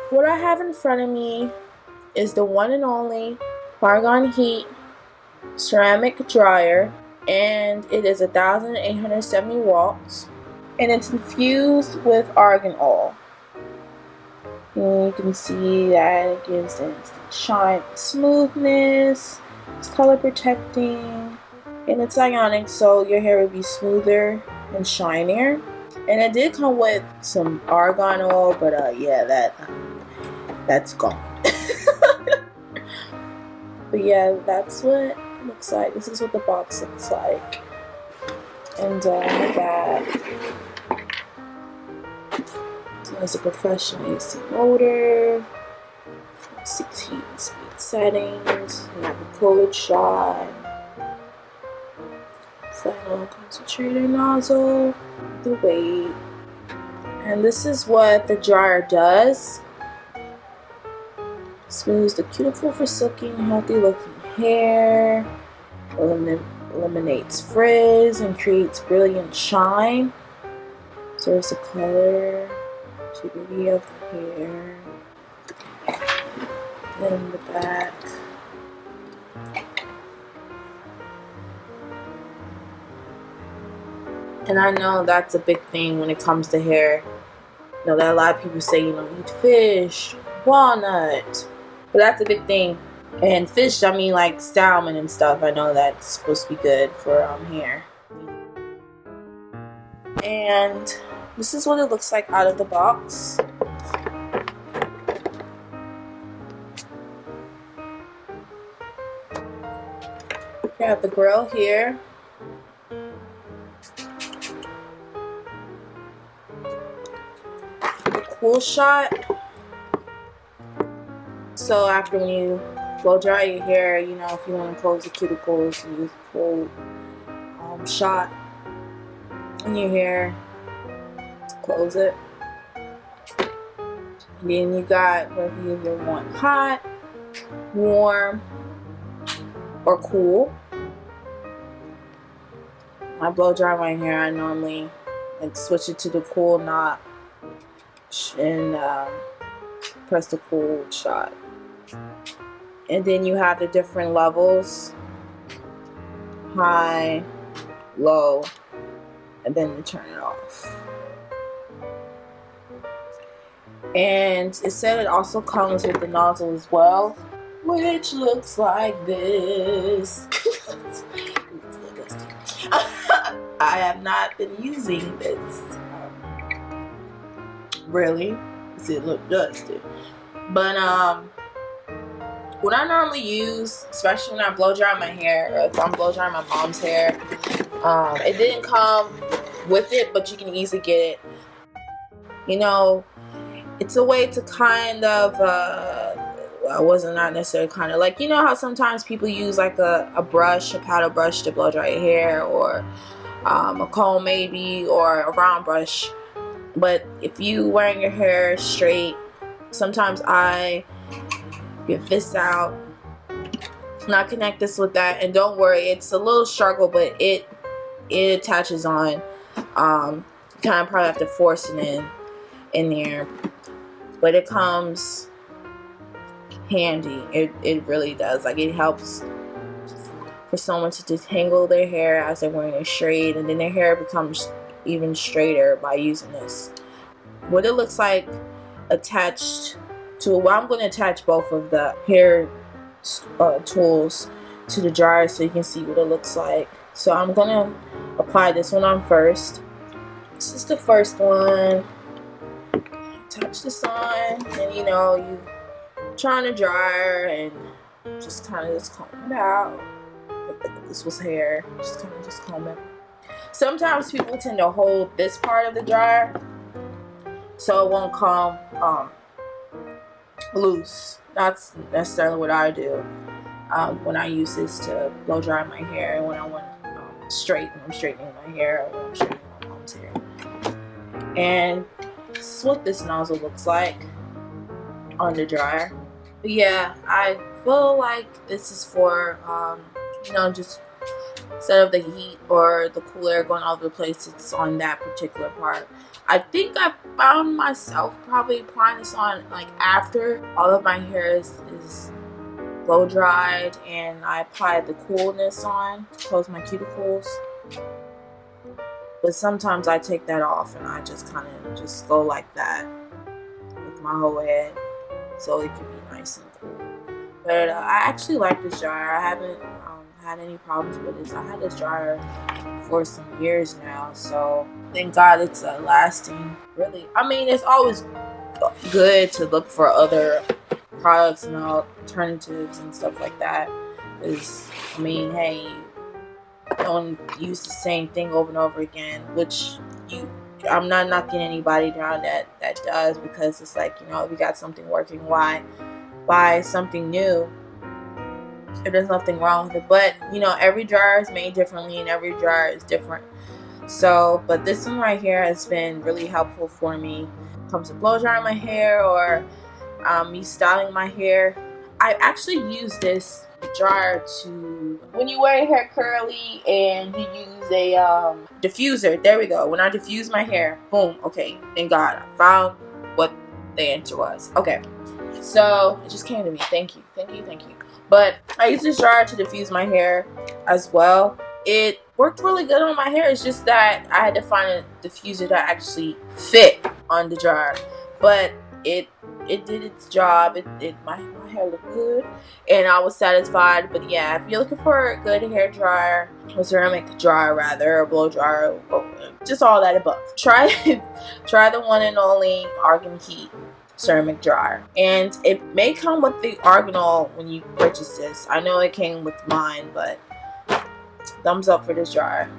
What I have in front of me is the one and only Argan heat ceramic dryer, and it is 1870 watts, and it's infused with argan oil. And you can see that it gives it shine, smoothness, it's color protecting, and it's ionic, so your hair will be smoother and shinier. And it did come with some argan oil, but yeah, that's gone. But yeah, that's what it looks like. This is what the box looks like. And that there's a professional AC motor, 16 speed settings, you have a cold shot, final concentrator nozzle, the weight, and this is what the dryer does. Smooths the cuticle for silky and healthy looking hair, eliminates frizz and creates brilliant shine, serves the color, integrity of the hair, then the back. And I know that's a big thing when it comes to hair. You know that a lot of people say, eat fish, walnut. But that's a big thing. And fish, I mean like salmon and stuff. I know that's supposed to be good for hair. And this is what it looks like out of the box. You have the grill here. The cool shot. So after when you blow dry your hair, if you want to close the cuticles, you use a cold shot in your hair to close it. And then you got whether you either want hot, warm, or cool. I blow dry my hair, I normally switch it to the cool knot and press the cool shot. And then you have the different levels, high, low, and then you turn it off. And it said it also comes with the nozzle as well, which looks like this. I have not been using this. Really? Does it look dusty? But what I normally use, especially when I blow dry my hair, or if I'm blow drying my mom's hair, it didn't come with it, but you can easily get it. It's a way to kind of, I wasn't not necessarily kind of, like, how sometimes people use like a brush, a paddle brush to blow dry your hair, or a comb maybe, or a round brush. But if you wearing your hair straight, sometimes I get this out and I connect this with that, and don't worry, it's a little struggle, but it attaches on. You kind of probably have to force it in there, but it comes handy. It really does. Like, it helps for someone to detangle their hair as they're wearing it straight, and then their hair becomes even straighter by using this. What it looks like attached to it, well, I'm going to attach both of the hair tools to the dryer so you can see what it looks like. So I'm going to apply this one on first. This is the first one. Touch this on, and you turn on the dryer and just kind of just comb it out. This was hair, just comb it. Sometimes people tend to hold this part of the dryer so it won't come loose. That's necessarily what I do when I use this to blow dry my hair, and when I want I'm straightening my hair, or when I'm straightening my mom's hair. And this is what this nozzle looks like on the dryer. But yeah, I feel like this is for just instead of the heat or the cool air going all over the place, it's on that particular part. I think I found myself probably applying this on like after all of my hair is blow dried, and I applied the coolness on to close my cuticles. But sometimes I take that off and I just kind of just go like that with my whole head so it can be nice and cool. But I actually like this dryer. I haven't had any problems with this. I had this dryer for some years now, so thank God it's lasting. Really, I mean, it's always good to look for other products and alternatives and stuff like that. Because I mean, hey, don't use the same thing over and over again. Which I'm not knocking anybody down that does, because it's like, you know, if you got something working, why buy something new if there's nothing wrong with it? But you know, every dryer is made differently and every dryer is different. So, but this one right here has been really helpful for me when it comes to blow drying my hair or me styling my hair. I actually use this dryer to, when you wear your hair curly and you use a diffuser. There we go. When I diffuse my hair, boom. Okay, thank God I found what the answer was. Okay, so it just came to me. Thank you. But I use this dryer to diffuse my hair as well. It worked really good on my hair. It's just that I had to find a diffuser that actually fit on the dryer. But it did its job. My hair looked good and I was satisfied. But yeah, if you're looking for a good hair dryer, a ceramic dryer rather, or blow dryer, or just all that above, try the one and only Argan Heat ceramic dryer. And it may come with the Arganol when you purchase this. I know it came with mine, but thumbs up for this dryer.